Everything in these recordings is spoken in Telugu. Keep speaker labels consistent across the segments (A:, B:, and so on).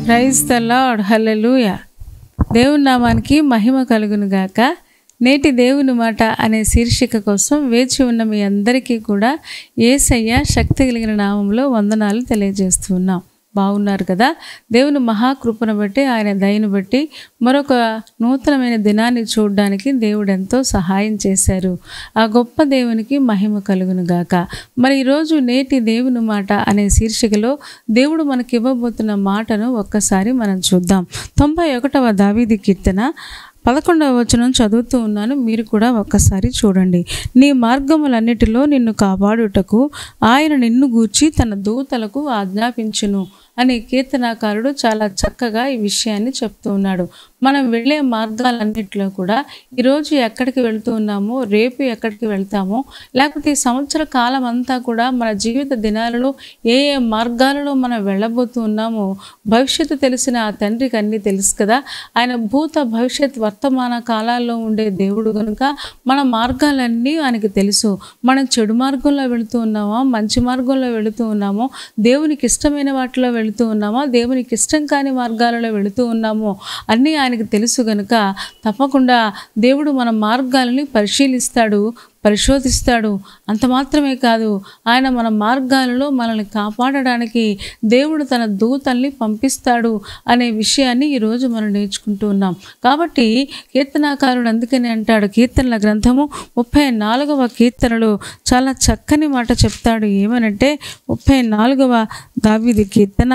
A: Praise the lord. హల్లెలూయా. దేవుని నామానికి మహిమ కలుగును గాక. నేటి దేవుని మాట అనే శీర్షిక కోసం వేచి ఉన్న మీ అందరికీ కూడా యేసయ్య శక్తి కలిగిన నామంలో వందనాలు తెలియజేస్తున్నాం. బాగున్నారు కదా? దేవుని మహాకృపను బట్టి, ఆయన దయను బట్టి మరొక నూతనమైన దినాన్ని చూడడానికి దేవుడు ఎంతో సహాయం చేశారు. ఆ గొప్ప దేవునికి మహిమ కలుగును గాక. మరి ఈరోజు నేటి దేవుని మాట అనే శీర్షికలో దేవుడు మనకి ఇవ్వబోతున్న మాటను ఒక్కసారి మనం చూద్దాం. 91వ దావీదు కీర్తన 11వ వచనం చదువుతూ ఉన్నాను, మీరు కూడా ఒక్కసారి చూడండి. నీ మార్గములన్నిటిలో నిన్ను కాపాడుటకు ఆయన నిన్ను గూర్చి తన దూతలకు ఆజ్ఞాపించును అని కీర్తనాకారుడు చాలా చక్కగా ఈ విషయాన్ని చెప్తూ ఉన్నాడు. మనం వెళ్ళే మార్గాలన్నింటిలో కూడా ఈరోజు ఎక్కడికి వెళ్తూ ఉన్నామో, రేపు ఎక్కడికి వెళ్తామో, లేకపోతే ఈ సంవత్సర కాలం అంతా కూడా మన జీవిత దినాలలో ఏ ఏ మార్గాలలో మనం వెళ్ళబోతూ ఉన్నామో భవిష్యత్తు తెలిసిన ఆ తండ్రికి అన్నీ తెలుసు కదా. ఆయన భూత భవిష్యత్ వర్తమాన కాలాల్లో ఉండే దేవుడు కనుక మన మార్గాలన్నీ ఆయనకి తెలుసు. మనం చెడు మార్గంలో వెళుతూ ఉన్నామో, మంచి మార్గంలో వెళుతూ ఉన్నామో, దేవునికి ఇష్టమైన వాటిలో వెళుతూ ఉన్నామో, దేవునికి ఇష్టం కాని మార్గాలలో వెళుతూ ఉన్నామో అన్నీ ఆయనకు తెలుసు కనుక తప్పకుండా దేవుడు మన మార్గాలని పరిశోధిస్తాడు. అంత మాత్రమే కాదు, ఆయన మన మార్గాలలో మనల్ని కాపాడడానికి దేవుడు తన దూతల్ని పంపిస్తాడు అనే విషయాన్ని ఈరోజు మనం నేర్చుకుంటూ ఉన్నాం. కాబట్టి కీర్తనాకారుడు అందుకని అంటాడు, కీర్తనల గ్రంథము 34వ కీర్తనలో చాలా చక్కని మాట చెప్తాడు. ఏమనంటే 34వ దావీదు కీర్తన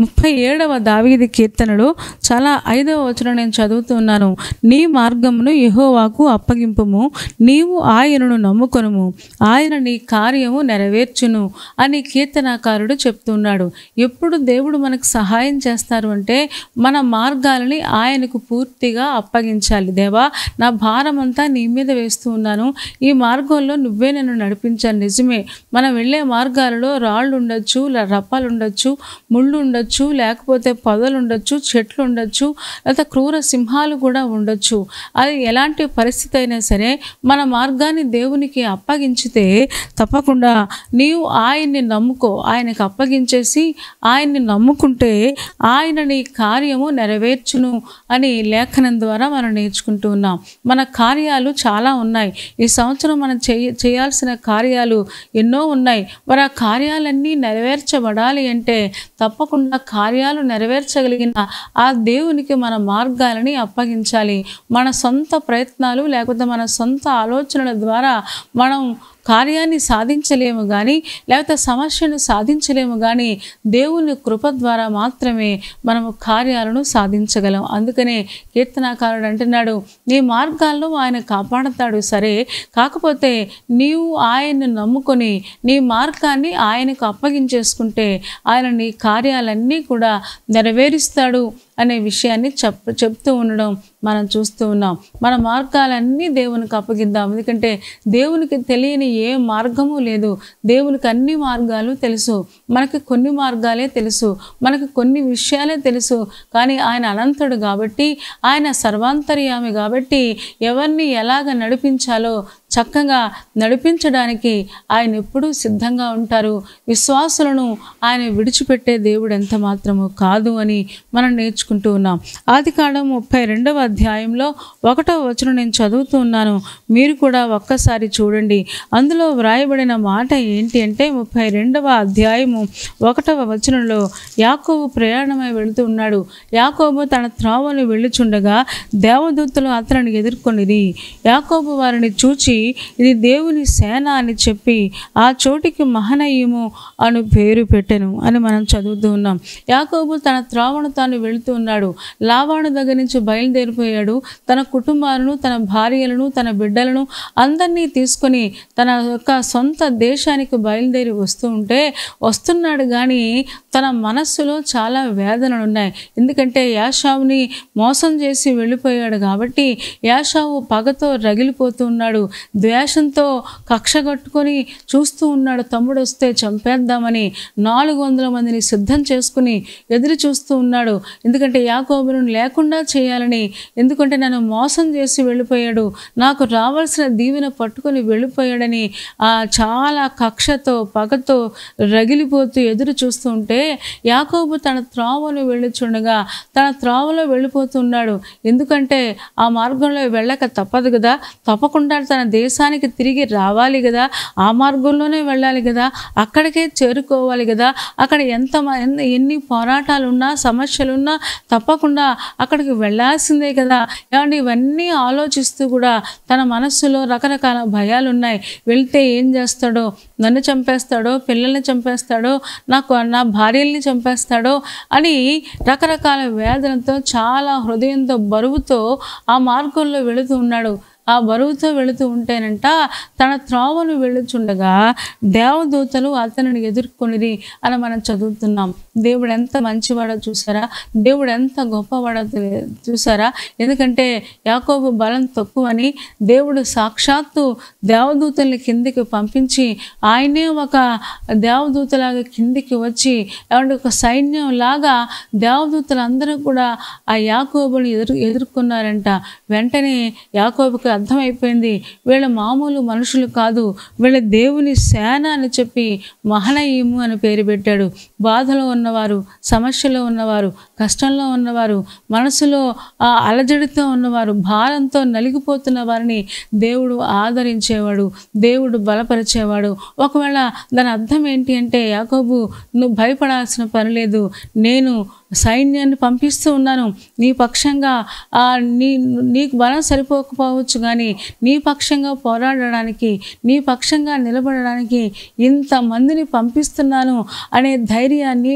A: 37వ దావీదు కీర్తనలో చాలా 5వ వచనం నేను చదువుతున్నాను. నీ మార్గమును యెహోవాకు అప్పగింపుము, నీవు ఆయనను నమ్ముకొనుము, ఆయన నీ కార్యము నెరవేర్చును అని కీర్తనాకారుడు చెప్తున్నాడు. ఎప్పుడు దేవుడు మనకు సహాయం చేస్తారు అంటే మన మార్గాలని ఆయనకు పూర్తిగా అప్పగించాలి. దేవా, నా భారం అంతా నీ మీద వేస్తూ ఉన్నాను, ఈ మార్గంలో నువ్వే నన్ను నడిపించాను. నిజమే, మనం వెళ్ళే మార్గాలలో రాళ్ళు ఉండొచ్చు, రప్పలు ఉండొచ్చు, ముళ్ళు ఉండొచ్చు, లేకపోతే పొదలు ఉండొచ్చు, చెట్లు ఉండొచ్చు, లేదా క్రూర సింహాలు కూడా ఉండొచ్చు. అది ఎలాంటి పరిస్థితి అయినా సరే మన మార్గాన్ని దేవునికి అప్పగించితే తప్పకుండా నీవు ఆయన్ని నమ్ముకో. ఆయనకు అప్పగించేసి ఆయన్ని నమ్ముకుంటే ఆయన నీ కార్యము నెరవేర్చును అని లేఖనం ద్వారా మనం నేర్చుకుంటూ ఉన్నాం. మన కార్యాలు చాలా ఉన్నాయి. ఈ సంవత్సరం మనం చేయాల్సిన కార్యాలు ఎన్నో ఉన్నాయి. మరి ఆ కార్యాలన్నీ నెరవేర్చబడాలి అంటే తప్పకుండా కార్యాలు నెరవేర్చగలిగిన ఆ దేవునికి మన మార్గాలని అప్పగించాలి. మన సొంత ప్రయత్నాలు లేకపోతే మన సొంత ఆలోచనల ద్వారా మనం కార్యాన్ని సాధించలేము కానీ, లేకపోతే సమస్యను సాధించలేము కానీ దేవుని కృప ద్వారా మాత్రమే మనము కార్యాలను సాధించగలం. అందుకనే కీర్తనాకారుడు అంటున్నాడు, నీ మార్గాల్లో ఆయన కాపాడతాడు. సరే, కాకపోతే నీవు ఆయన్ని నమ్ముకొని నీ మార్గాన్ని ఆయనకు అప్పగించేసుకుంటే ఆయన నీ కార్యాలన్నీ కూడా నెరవేరుస్తాడు అనే విషయాన్ని చెప్తూ ఉండడం మనం చూస్తూ ఉన్నాం. మన మార్గాలన్నీ దేవునికి అప్పగిద్దాం. ఎందుకంటే దేవునికి తెలియని ఏ మార్గము లేదు. దేవునికి అన్ని మార్గాలు తెలుసు. మనకి కొన్ని మార్గాలే తెలుసు, మనకి కొన్ని విషయాలే తెలుసు. కానీ ఆయన అనంతుడు కాబట్టి, ఆయన సర్వాంతర్యామి కాబట్టి ఎవరిని ఎలాగ నడిపించాలో చక్కగా నడిపించడానికి ఆయన ఎప్పుడూ సిద్ధంగా ఉంటారు. విశ్వాసులను ఆయన విడిచిపెట్టే దేవుడు ఎంత మాత్రము కాదు అని మనం నేర్చుకుంటూ ఉన్నాం. ఆదికాండం 32వ అధ్యాయంలో 1వ వచనం నేను చదువుతూ ఉన్నాను, మీరు కూడా ఒక్కసారి చూడండి. అందులో వ్రాయబడిన మాట ఏంటి అంటే 32వ అధ్యాయము 1వ వచనంలో యాకోబు ప్రయాణమై వెళుతూ ఉన్నాడు. యాకోబు తన త్రోవను వెళ్ళుచుండగా దేవదూతలు అతనిని ఎదుర్కొనిది. యాకోబు వారిని చూచి ఇది దేవుని సేన అని చెప్పి ఆ చోటికి మహనయీము అను పేరు పెట్టెను అని మనం చదువుతూ ఉన్నాం. యాకోబు తన త్రోవను తాను వెళుతూ ఉన్నాడు. లాబాను దగ్గర నుంచి బయలుదేరిపోయాడు. తన కుటుంబాలను, తన భార్యలను, తన బిడ్డలను అందరినీ తీసుకొని తన యొక్క సొంత దేశానికి బయలుదేరి వస్తున్నాడు కానీ తన మనస్సులో చాలా వేదనలు ఉన్నాయి. ఎందుకంటే యాషావుని మోసం చేసి వెళ్ళిపోయాడు కాబట్టి యాషావు పగతో రగిలిపోతూ ఉన్నాడు. ద్వేషంతో కక్ష కట్టుకొని చూస్తూ ఉన్నాడు. తమ్ముడు వస్తే చంపేద్దామని 400 మందిని సిద్ధం చేసుకుని ఎదురు చూస్తూ ఉన్నాడు. ఎందుకంటే యాకోబును లేకుండా చేయాలని, ఎందుకంటే నన్ను మోసం చేసి వెళ్ళిపోయాడు, నాకు రావాల్సిన దీవెన పట్టుకొని వెళ్ళిపోయాడని చాలా కక్షతో పగతో రగిలిపోతూ ఎదురు చూస్తూ ఉంటే యాకోబు తన త్రోవను వెళ్ళుచుండగా తన త్రోవలో వెళ్ళిపోతున్నాడు. ఎందుకంటే ఆ మార్గంలో వెళ్ళక తప్పదు కదా, తప్పకుండా తన దేశానికి తిరిగి రావాలి కదా, ఆ మార్గంలోనే వెళ్ళాలి కదా, అక్కడికే చేరుకోవాలి కదా. అక్కడ ఎన్ని పోరాటాలున్నా సమస్యలున్నా తప్పకుండా అక్కడికి వెళ్ళాల్సిందే కదా. ఏమంటే ఇవన్నీ ఆలోచిస్తూ కూడా తన మనస్సులో రకరకాల భయాలు ఉన్నాయి. వెళ్తే ఏం చేస్తాడో, నన్ను చంపేస్తాడో, పిల్లల్ని చంపేస్తాడో, నా భార్యల్ని చంపేస్తాడో అని రకరకాల వేదనతో చాలా హృదయంతో బరువుతో ఆ మార్గంలో వెళుతూ ఉన్నాడు. ఆ బరువుతో వెళుతూ ఉంటేనంట తన త్రోవను వెళ్ళుచుండగా దేవదూతలు అతనిని ఎదుర్కొనిరి అని మనం చదువుతున్నాం. దేవుడు ఎంత మంచివాడో చూసారా, దేవుడు ఎంత గొప్పవాడో చూసారా. ఎందుకంటే యాకోబు బలం తక్కువని దేవుడు సాక్షాత్తు దేవదూతల్ని కిందికి పంపించి ఆయనే ఒక దేవదూతలాగా కిందికి వచ్చి ఒక సైన్యం లాగా దేవదూతలందరూ కూడా ఆ యాకోబుని ఎదుర్కొన్నారంట. వెంటనే యాకోబుకి అర్థమైపోయింది, వీళ్ళ మామూలు మనుషులు కాదు, వీళ్ళ దేవుని సేన అని చెప్పి మహనయీము అని పేరు పెట్టాడు. బాధలో ఉన్నవారు, సమస్యలో ఉన్నవారు, కష్టంలో ఉన్నవారు, మనసులో అలజడితో ఉన్నవారు, భారంతో నలిగిపోతున్న వారిని దేవుడు ఆదరించేవాడు, దేవుడు బలపరిచేవాడు. ఒకవేళ దాని అర్థం ఏంటి అంటే, యాకోబు నువ్వు భయపడాల్సిన పని లేదు, నేను సైన్యాన్ని పంపిస్తూ ఉన్నాను నీ పక్షంగా. నీకు బలం సరిపోకపోవచ్చు కానీ నీ పక్షంగా పోరాడడానికి, నీ పక్షంగా నిలబడడానికి ఇంతమందిని పంపిస్తున్నాను అనే ధైర్యాన్ని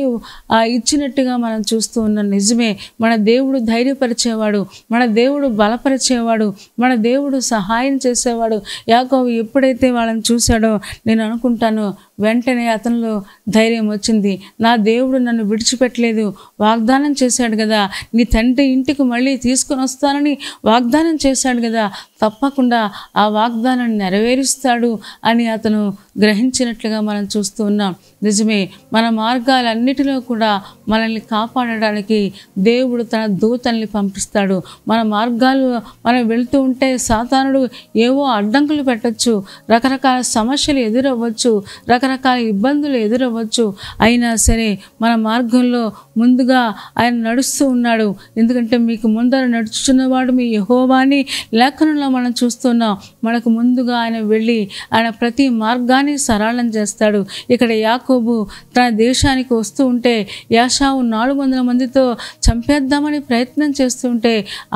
A: ఇచ్చినట్టుగా మనం చూస్తూ ఉన్నాం. నిజమే, మన దేవుడు ధైర్యపరిచేవాడు, మన దేవుడు బలపరిచేవాడు, మన దేవుడు సహాయం చేసేవాడు. యాకోబు ఎప్పుడైతే వాళ్ళని చూశాడో నేను అనుకుంటాను వెంటనే అతనిలో ధైర్యం వచ్చింది. నా దేవుడు నన్ను విడిచిపెట్టలేదు, వాగ్దానం చేశాడు కదా, నీ తండ్రి ఇంటికి మళ్ళీ తీసుకొని వస్తానని వాగ్దానం చేశాడు కదా, తప్పకుండా ఆ వాగ్దానాన్ని నెరవేరుస్తాడు అని అతను గ్రహించినట్లుగా మనం చూస్తూ ఉన్నాం. నిజమే, మన మార్గాలన్నిటిలో కూడా మనల్ని కాపాడడానికి దేవుడు తన దూతల్ని పంపిస్తాడు. మన మార్గాలు మనం వెళ్తూ ఉంటే సాతానుడు ఏవో అడ్డంకులు పెట్టచ్చు, రకరకాల సమస్యలు ఎదురవ్వచ్చు, రకరకాల ఇబ్బందులు ఎదురవ్వచ్చు. అయినా సరే మన మార్గంలో ముందుగా ఆయన నడుస్తూ ఉన్నాడు. ఎందుకంటే మీకు ముందర నడుచుచున్నవాడు మీ యెహోవా అని లేఖనంలో మనం చూస్తున్నాం. మనకు ముందుగా ఆయన వెళ్ళి ఆయన ప్రతి మార్గాన్ని సరళం చేస్తాడు. ఇక్కడ యాకోబు తన దేశానికి వస్తూ ఉంటే యాషావు 400 మందితో చంపేద్దామని ప్రయత్నం చేస్తుంటే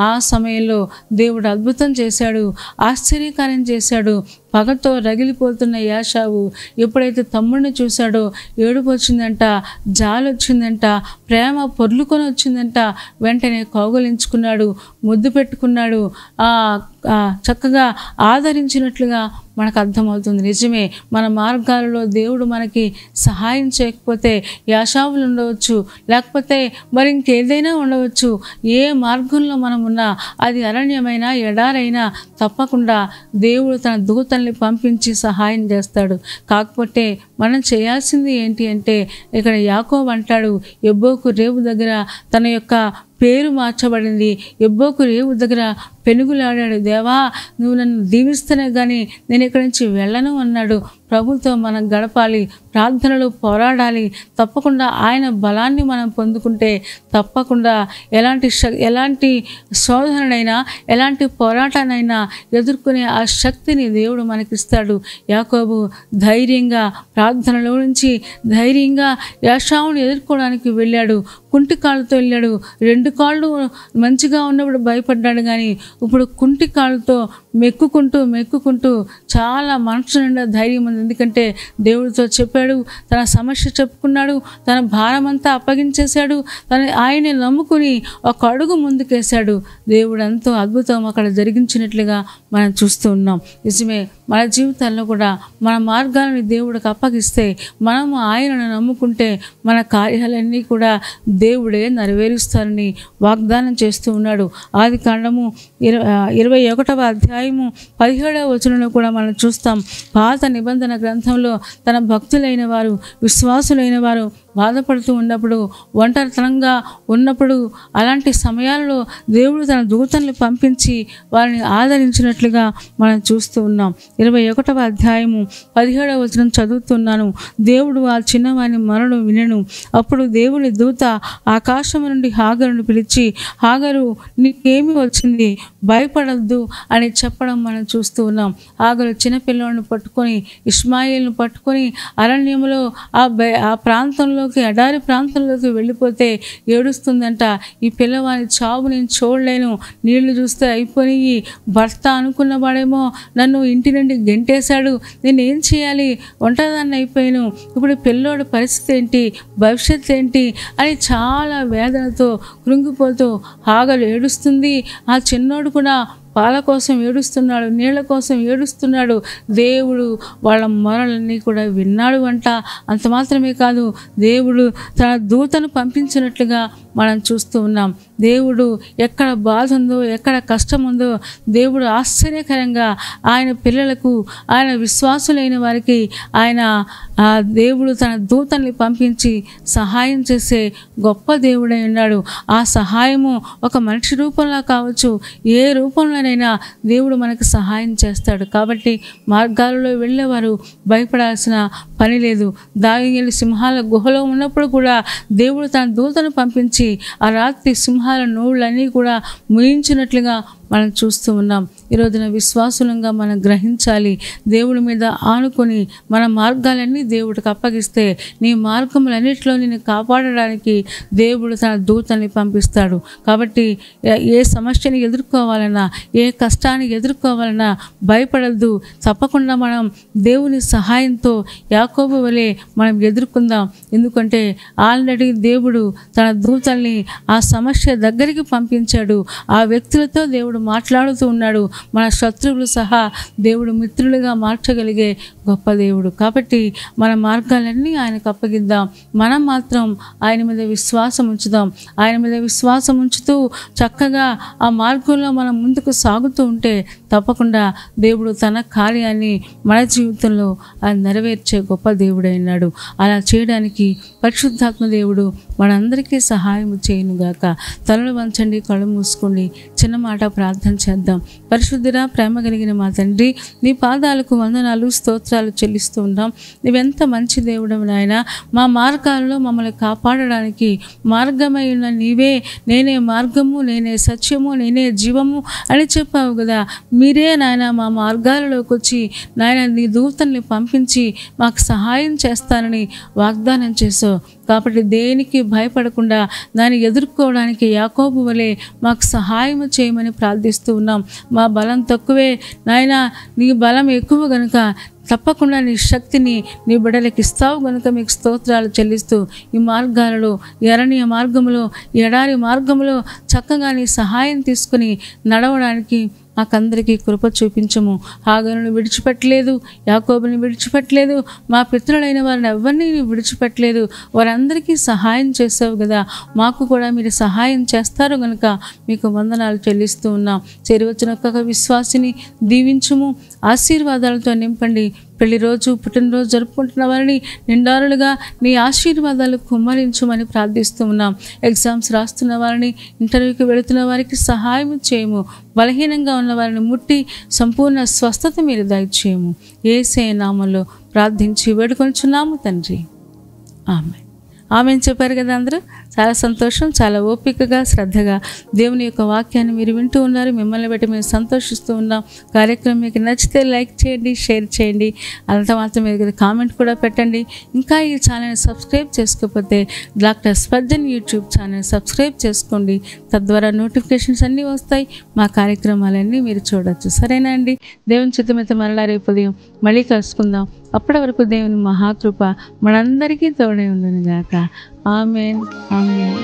A: ఆ సమయంలో దేవుడు అద్భుతం చేశాడు, ఆశ్చర్యకార్యం చేశాడు. పగతో రగిలిపోతున్న యాషావు ఎప్పుడైతే తమ్ముడిని చూశాడో ఏడుపు వచ్చిందంట, జాలి వచ్చిందంట, ప్రేమ పొర్లుకొని వచ్చిందంట. వెంటనే కౌగలించుకున్నాడు, ముద్దు పెట్టుకున్నాడు, చక్కగా ఆదరించినట్లుగా మనకు అర్థమవుతుంది. నిజమే, మన మార్గాలలో దేవుడు మనకి సహాయం చేయకపోతే యాషావులు ఉండవచ్చు, లేకపోతే మరి ఇంకేదైనా ఉండవచ్చు. ఏ మార్గంలో మనం ఉన్నా, అది అరణ్యమైనా ఎడారైనా తప్పకుండా దేవుడు తన దూతల్ని పంపించి సహాయం చేస్తాడు. కాకపోతే మనం చేయాల్సింది ఏంటి అంటే, ఇక్కడ యాకోబు అంటాడు, యబ్బోకు రేవు దగ్గర తన యొక్క పేరు మార్చబడింది. యబ్బోకు రేవు దగ్గర పెనుగులాడాడు, దేవా నువ్వు నన్ను దీవిస్తేనే కానీ నేను ఇక్కడి నుంచి వెళ్ళను అన్నాడు. ప్రభుతో మనం గడపాలి, ప్రార్థనలు పోరాడాలి. తప్పకుండా ఆయన బలాన్ని మనం పొందుకుంటే తప్పకుండా ఎలాంటి శోధనైనా ఎలాంటి పోరాటానైనా ఎదుర్కొనే ఆ శక్తిని దేవుడు మనకిస్తాడు. యాకోబు ధైర్యంగా ప్రార్థనలో నుంచి ధైర్యంగా యాషావును ఎదుర్కోవడానికి వెళ్ళాడు. కుంటి కాళ్ళతో వెళ్ళాడు. 2 కాళ్ళు మంచిగా ఉన్నప్పుడు భయపడ్డాడు, కానీ ఇప్పుడు కుంటి కాళ్ళతో మెక్కుకుంటూ చాలా మనసు నిండా ధైర్యం ఉంది. ఎందుకంటే దేవుడితో చెప్పాడు, తన సమస్య చెప్పుకున్నాడు, తన భారం అంతా అప్పగించేశాడు, ఆయనే నమ్ముకుని ఒక అడుగు ముందుకేశాడు. దేవుడు ఎంతో అద్భుతం అక్కడ జరిగించినట్లుగా మనం చూస్తూ ఉన్నాం. నిజమే, మన జీవితాల్లో కూడా మన మార్గాలను దేవుడికి అప్పగిస్తే, మనము ఆయనను నమ్ముకుంటే మన కార్యాలన్నీ కూడా దేవుడే నెరవేరుస్తారని వాగ్దానం చేస్తూ ఉన్నాడు. ఆదికాండము 21వ అధ్యాయము 17వ వచనంలో కూడా మనం చూస్తాం. పాత నిబంధన గ్రంథంలో తన భక్తులైన వారు, విశ్వాసులైన వారు బాధపడుతూ ఉన్నప్పుడు, ఒంటరితనంగా ఉన్నప్పుడు, అలాంటి సమయాల్లో దేవుడు తన దూతల్ని పంపించి వారిని ఆదరించినట్లుగా మనం చూస్తూ ఉన్నాం. 21వ అధ్యాయము 17వ వచనం చదువుతున్నాను. దేవుడు ఆ చిన్నవాని మరణం వినెను. అప్పుడు దేవుని దూత ఆకాశం నుండి హాగరును పిలిచి, హాగరు, నీకేమి వచ్చింది, భయపడద్దు అని చెప్పడం మనం చూస్తూ ఉన్నాం. హాగరు చిన్నపిల్లలను పట్టుకొని, ఇష్మాయేలును పట్టుకొని అరణ్యంలో ఆ ప్రాంతంలోకి, ఎడారి ప్రాంతంలోకి వెళ్ళిపోతే ఏడుస్తుందంట. ఈ పిల్లవాని చావు నేను చూడలేను, నీళ్లు చూస్తే అయిపోయి, భర్త అనుకున్నవాడేమో నన్ను ఇంటి నుండి గెంటేశాడు, నేను ఏం చేయాలి, ఒంటరిదాన్ని అయిపోయాను, ఇప్పుడు పిల్లోడి పరిస్థితి ఏంటి, భవిష్యత్తు ఏంటి అని చాలా వేదనతో కృంగిపోతూ హాగరు ఏడుస్తుంది. ఆ చిన్నోడు కూడా పాల కోసం ఏడుస్తున్నాడు, నీళ్ల కోసం ఏడుస్తున్నాడు. దేవుడు వాళ్ళ మొరలన్నీ కూడా విన్నాడు అంట. అంత మాత్రమే కాదు, దేవుడు తన దూతను పంపించినట్లుగా మనం చూస్తూ ఉన్నాం. దేవుడు ఎక్కడ బాధ ఉందో, ఎక్కడ కష్టం ఉందో, దేవుడు ఆశ్చర్యకరంగా ఆయన పిల్లలకు, ఆయన విశ్వాసులైన వారికి దేవుడు తన దూతల్ని పంపించి సహాయం చేసే గొప్ప దేవుడై ఉన్నాడు. ఆ సహాయము ఒక మనిషి రూపంలో కావచ్చు, ఏ రూపంలోనైనా దేవుడు మనకు సహాయం చేస్తాడు. కాబట్టి మార్గాలలో వెళ్ళేవారు భయపడాల్సిన పని లేదు. దానియేలు సింహాల గుహలో ఉన్నప్పుడు కూడా దేవుడు తన దూతను పంపించి ఆ రాత్రి సింహాల నోళ్ళన్నీ కూడా ముయించినట్లుగా మనం చూస్తూ ఉన్నాం. ఈరోజున విశ్వాసులంగా మనం గ్రహించాలి. దేవుడి మీద ఆనుకొని మన మార్గాలన్నీ దేవుడికి అప్పగిస్తే నీ మార్గములన్నింటిలో నిన్ను కాపాడడానికి దేవుడు తన దూతల్ని పంపిస్తాడు. కాబట్టి ఏ సమస్యని ఎదుర్కోవాలన్నా, ఏ కష్టాన్ని ఎదుర్కోవాలన్నా భయపడద్దు. తప్పకుండా మనం దేవుని సహాయంతో యాకోబు వలె మనం ఎదుర్కొందాం. ఎందుకంటే ఆల్రెడీ దేవుడు తన దూతల్ని ఆ సమస్య దగ్గరికి పంపించాడు. ఆ వ్యక్తులతో దేవుడు మాట్లాడుతూ ఉన్నాడు. మన శత్రువులు సహా దేవుడు మిత్రులుగా మార్చగలిగే గొప్ప దేవుడు. కాబట్టి మన మార్గాలన్నీ ఆయనకు అప్పగిద్దాం. మనం మాత్రం ఆయన మీద విశ్వాసం ఉంచుదాం. ఆయన మీద విశ్వాసం ఉంచుతూ చక్కగా ఆ మార్గంలో మనం ముందుకు సాగుతూ ఉంటే తప్పకుండా దేవుడు తన కార్యాన్ని మన జీవితంలో ఆయన నెరవేర్చే గొప్ప దేవుడైనాడు. అలా చేయడానికి పరిశుద్ధాత్మ దేవుడు మనందరికీ సహాయం చేయనుగాక. తలలు వంచండి, కళ్ళు మూసుకోండి. చిన్న మాట ప్రార్థన చేద్దాం. పరిశుద్ధుడా, ప్రేమ కలిగిన మా తండ్రి, నీ పాదాలకు వందనాలు, స్తోత్రాలు చెల్లిస్తూ ఉన్నాం. నువ్వెంత మంచి దేవుడవు నాయన. మా మార్గాల్లో మమ్మల్ని కాపాడడానికి మార్గమై ఉన్న నీవే, నేనే మార్గము, నేనే సత్యము, నేనే జీవము అని చెప్పావు కదా. మీరే నాయన మా మార్గాలలోకి వచ్చి నాయన నీ దూతల్ని పంపించి మాకు సహాయం చేస్తానని వాగ్దానం చేసావు. కాబట్టి దేనికి భయపడకుండా దాన్ని ఎదుర్కోవడానికి యాకోబు వలె మాకు సహాయం చేయమని ప్రార్థిస్తూ ఉన్నాం. మా బలం తక్కువే నాయన, నీ బలం ఎక్కువ గనుక తప్పకుండా నీ శక్తిని నీ బిడ్డలకు ఇస్తావు గనుక మీకు స్తోత్రాలు చెల్లిస్తూ ఈ మార్గాలలో, అరణ్య మార్గములో, ఎడారి మార్గములో చక్కగా నీ సహాయం తీసుకుని నడవడానికి మాకందరికీ కృప చూపించము. హాగరును విడిచిపెట్టలేదు, యాకోబుని విడిచిపెట్టలేదు, మా పితరులైన వారిని ఎవరిని విడిచిపెట్టలేదు. వారందరికీ సహాయం చేసావు కదా. మాకు కూడా మీరు సహాయం చేస్తారు కనుక మీకు వందనాలు చెల్లిస్తూ ఉన్నాం. చేరివచ్చిన ఒక్కొక్క విశ్వాసిని దీవించుము, ఆశీర్వాదాలతో నింపండి. పెళ్లి రోజు, పుట్టినరోజు జరుపుకుంటున్న వారిని నిండారులుగా నీ ఆశీర్వాదాలు కుమ్మరించమని ప్రార్థిస్తూ ఉన్నాం. ఎగ్జామ్స్ రాస్తున్న వారిని, ఇంటర్వ్యూకి వెళుతున్న వారికి సహాయం చేయము. బలహీనంగా ఉన్న వారిని ముట్టి సంపూర్ణ స్వస్థత మీరు దయచేయము. యేసయ్య నామములో ప్రార్థించి వేడుకొంచున్నాము తండ్రి. ఆమేన్. ఆమెను చెప్పారు కదా అందరూ. చాలా సంతోషం. చాలా ఓపికగా, శ్రద్ధగా దేవుని యొక్క వాక్యాన్ని మీరు వింటూ ఉన్నారు. మిమ్మల్ని బట్టి మేము సంతోషిస్తూ ఉన్నాం. కార్యక్రమం మీకు నచ్చితే లైక్ చేయండి, షేర్ చేయండి. అంత మాత్రం మీరు కామెంట్ కూడా పెట్టండి. ఇంకా ఈ ఛానల్ సబ్స్క్రైబ్ చేసుకోకపోతే doctor Spurgeon YouTube channel subscribe చేసుకోండి. తద్వారా నోటిఫికేషన్స్ అన్నీ వస్తాయి. మా కార్యక్రమాలన్నీ మీరు చూడవచ్చు. సరేనా అండి? దేవుని చిత్తమైతే మరలా రేపు ఉదయం మళ్ళీ కలుసుకుందాం. అప్పటి వరకు దేవుని మహాకృప మనందరికీ తోడై ఉండును గాక. ఆమేన్. ఆమేన్.